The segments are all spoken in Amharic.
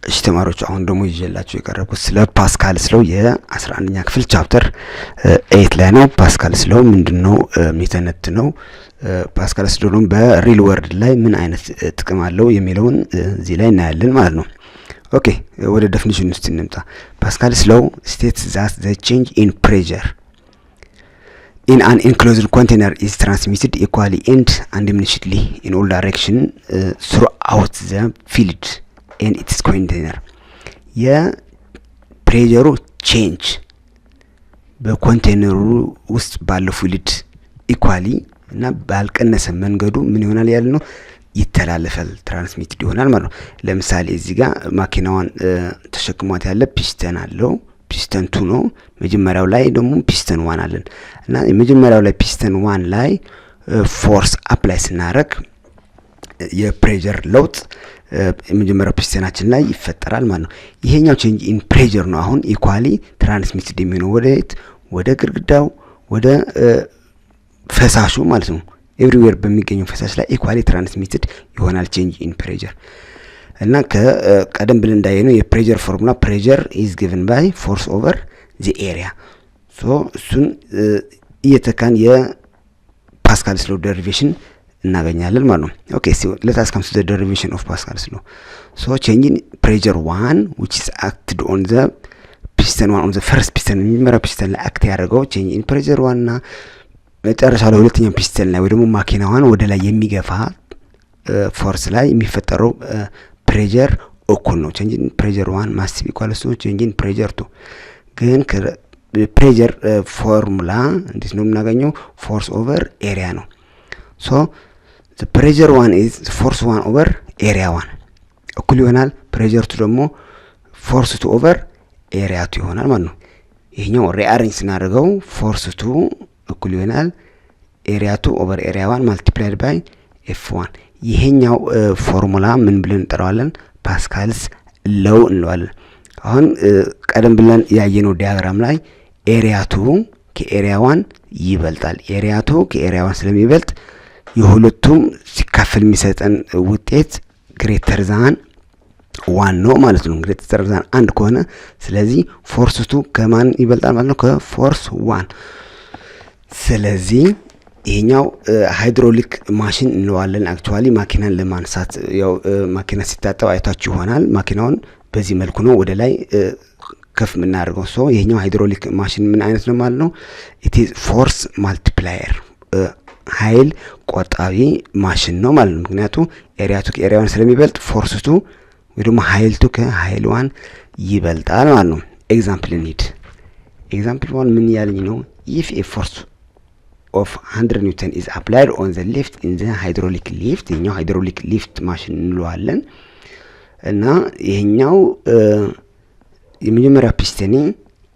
እሺ ተማሪዎች አሁን ደግሞ ይዤላችሁ የቀረብኩት ስለ ፓስካል ስለው የ11ኛ ክፍል ቻፕተር 8 ላይ ነው። ፓስካል ስለው ምንድነው የሚተነትነው? ፓስካል ስለው በሪል ወርልድ ላይ ምን አይነት ጥቅም አለው የሚለውን እዚህ ላይ እናያለን ማለት ነው። ኦኬ ወደ ዴፊኒሽን ውስጥ እንምጣ። ፓስካል ስለው states that the change in pressure in an enclosed container is transmitted equally and undiminished in all directions throughout the field and its container. የፕሬሸሩ ቼንጅ በኮንቴነሩ ውስጥ ባለው ፍሉይድ ኢኳሊ እና ባልቀነሰ መንገዱ ምን ይሆናል ያለ ነው ይተላለፋል፣ ትራንስሚትድ ይሆናል ማለት ነው። ለምሳሌ እዚህ ጋር ማኪናዋን ተሸክሟት ያለ ፒስተን አለው። ፒስተን 2 ነው። መጀመሪያው ላይ ደግሞ ፒስተን 1 አለን እና የመጀመሪያው ላይ ፒስተን 1 ላይ ፎርስ አፕላይ ስናደርግ የፕሬሸር ለውጥ የመጀመሪያው ፒስተናችን ላይ ይፈጠራል ማለት ነው። ይሄኛው ቼንጅ ኢን ፕሬሸር ነው አሁን ኢኳሊ ትራንስሚትድ የሚሆነው ወደ ግድግዳው ወደ ፈሳሹ ማለት ነው። ኤቭሪዌር በሚገኘው ፈሳሽ ላይ ኢኳሊ ትራንስሚትድ ይሆናል ቼንጅ ኢን ፕሬሸር እና ከቀደም ብለን እንዳየነው የፕሬሸር ፎርሙላ ፕሬሸር ኢዝ ጊቨን ባይ ፎርስ ኦቨር ዘ ኤሪያ ሶ እሱን እየተካን የፓስካልስ ሎው ዴሪቬሽን እናገኛለን ማለት ነው። ኦኬ ሶ let us come to the derivation of Pascal's law. So change in pressure 1 which is acted on the piston 1 on the first piston የሚመራ ፒስተን ላይ አክት ያደርገው change in pressure 1 እና መጨረሻ ላይ ሁለተኛው ፒስተን ላይ ወይ ደግሞ ማኪናዋን ወደ ላይ የሚገፋ ፎርስ ላይ የሚፈጠረው ፕሬሸር እኩል ነው። change in pressure 1 must be equal to change in pressure 2 ግን ፕሬሸር ፎርሙላ እንዴት ነው የምናገኘው? ፎርስ ኦቨር ኤሪያ ነው። so the pressure 1 is force 1 over area 1 እኩል ይሆናል pressure 2 ደግሞ force 2 over area 2 ይሆናል ማለት ነው። ይሄኛው ሪአሬንጅ ስናደርገው force 2 እኩል ይሆናል area 2 over area 1 multiplied by f1 ይሄኛው ፎርሙላ ምን ብለን እንጠራዋለን? ፓስካልስ ሎው እንለዋለን። አሁን ቀደም ብለን ያየነው ዲያግራም ላይ area 2 ከarea 1 ይበልጣል። area 2 ከarea 1 ስለሚበልጥ የሁለቱም ሲካፈል የሚሰጠን ውጤት ግሬተር ዛን 1 ነው ማለት ነው። ግሬተር ዛን 1 ከሆነ ስለዚህ ፎርስ 2 ከማን ይበልጣል ማለት ነው? ከፎርስ 1። ስለዚህ ይሄኛው ሃይድሮሊክ ማሽን እንለዋለን። አክቹአሊ ማኪናን ለማንሳት ያው ማኪና ሲታጠብ አይታችሁ ይሆናል። ማኪናውን በዚህ መልኩ ነው ወደ ላይ ከፍ የምናደርገው። ሶ ይሄኛው ሃይድሮሊክ ማሽን ምን አይነት ነው ማለት ነው? ኢት ኢዝ ፎርስ ማልቲፕላየር ኃይል ቆጣቢ ማሽን ነው ማለት ነው። ምክንያቱም ኤሪያ 2 ከኤሪያ 1 ስለሚበልጥ ፎርስ 2 ወይ ደግሞ ኃይል 2 ከኃይል 1 ይበልጣል ማለት ነው። ኤግዛምፕል ኒድ ኤግዛምፕል 1 ምን ያለኝ ነው? if a force of 100 newton is applied on the lift in the hydraulic lift ይሄኛው ሃይድሮሊክ ሊፍት ማሽን እንለዋለን እና ይሄኛው የመጀመሪያ ፒስተን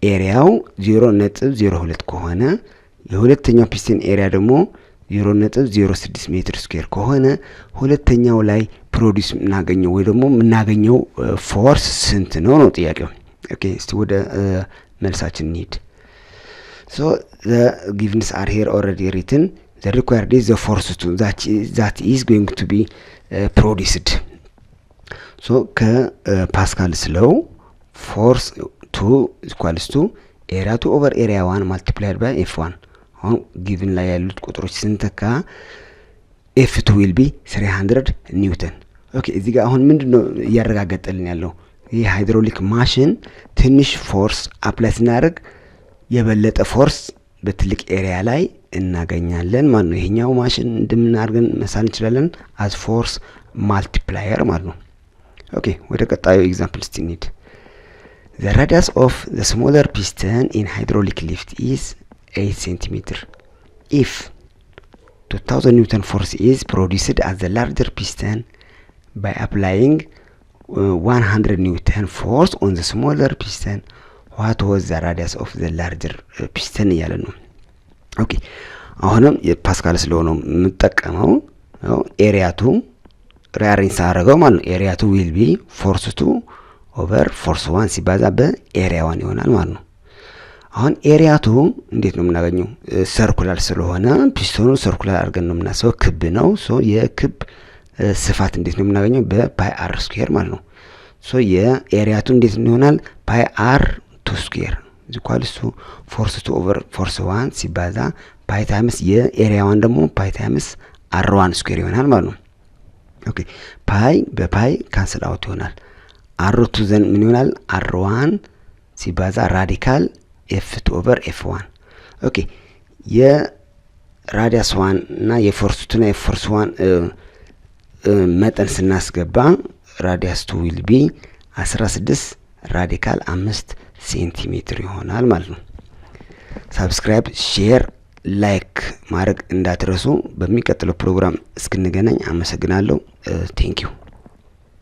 ኤሪያው 0.02 ከሆነ የሁለተኛው ፒስተን ኤሪያ ደግሞ 0.06 ሜትር ስኩዌር ከሆነ ሁለተኛው ላይ ፕሮዲዩስ እናገኘው ወይ ደግሞ እናገኘው ፎርስ ስንት ነው ነው ጥያቄው። ኦኬ እስቲ ወደ መልሳችን እንሂድ። so the givens are here already written. The required is the force to that is going to be produced. so ከፓስካልስ ሎው force 2 equals to area 2 over area 1 multiplied by f1 አሁን ጊቭን ላይ ያሉት ቁጥሮች ስንተካ f2 will be 300 ኒውተን። ኦኬ እዚህ ጋር አሁን ምንድነው እያረጋገጠልን ያለው? ይሄ ሃይድሮሊክ ማሽን ትንሽ ፎርስ አፕላይ ስናደርግ የበለጠ ፎርስ በትልቅ ኤሪያ ላይ እናገኛለን ማለት ነው። ይሄኛው ማሽን እንደምን አድርገን መሳል እንችላለን? as force multiplier ማለት ነው። ኦኬ ወደ ቀጣዩ ኤግዛምፕል እንሂድ። the radius of the smaller piston in hydraulic lift is 8 cm. if 2000 newton force is produced at the larger piston by applying 100 newton force on the smaller piston, what was the radius of the larger piston እያለ ነው። ኦኬ አሁንም የፓስካልስ ሎው ነው የምንጠቀመው። ኤሪያ 2 ሪአሬንጅ አደረገው ማለት ነው። ኤሪያ 2 will be force 2 over force 1 ሲባዛ በኤሪያ 1 ይሆናል ማለት ነው። አሁን ኤሪያ 2 እንዴት ነው የምናገኘው? ሰርኩላር ስለሆነ ፒስቶኑ ሰርኩላር አድርገን ነው የምናስበው፣ ክብ ነው። ሶ የክብ ስፋት እንዴት ነው የምናገኘው? በፓይ አር ስኩዌር ማለት ነው። ሶ የኤሪያቱ እንዴት ይሆናል? ፓይ አር 2 ስኩዌር ኢኳልስ ቱ ፎርስ 2 ኦቨር ፎርስ 1 ሲባዛ ፓይ ታይምስ የኤሪያዋን ደግሞ ፓይ ታይምስ r1 ስኩዌር ይሆናል ማለት ነው። ኦኬ ፓይ በፓይ ካንስል አውት ይሆናል። r2 ዘን ምን ይሆናል? r1 ሲባዛ ራዲካል f2 ኦቨር f1። ኦኬ የራዲያስ 1 እና የፎርስ 2 እና የፎርስ 1 መጠን ስናስገባ ራዲያስ 2 ዊል ቢ 16 ራዲካል 5 ሴንቲሜትር ይሆናል ማለት ነው። ሳብስክራይብ፣ ሼር፣ ላይክ ማድረግ እንዳትረሱ። በሚቀጥለው ፕሮግራም እስክንገናኝ አመሰግናለሁ። ቴንኪው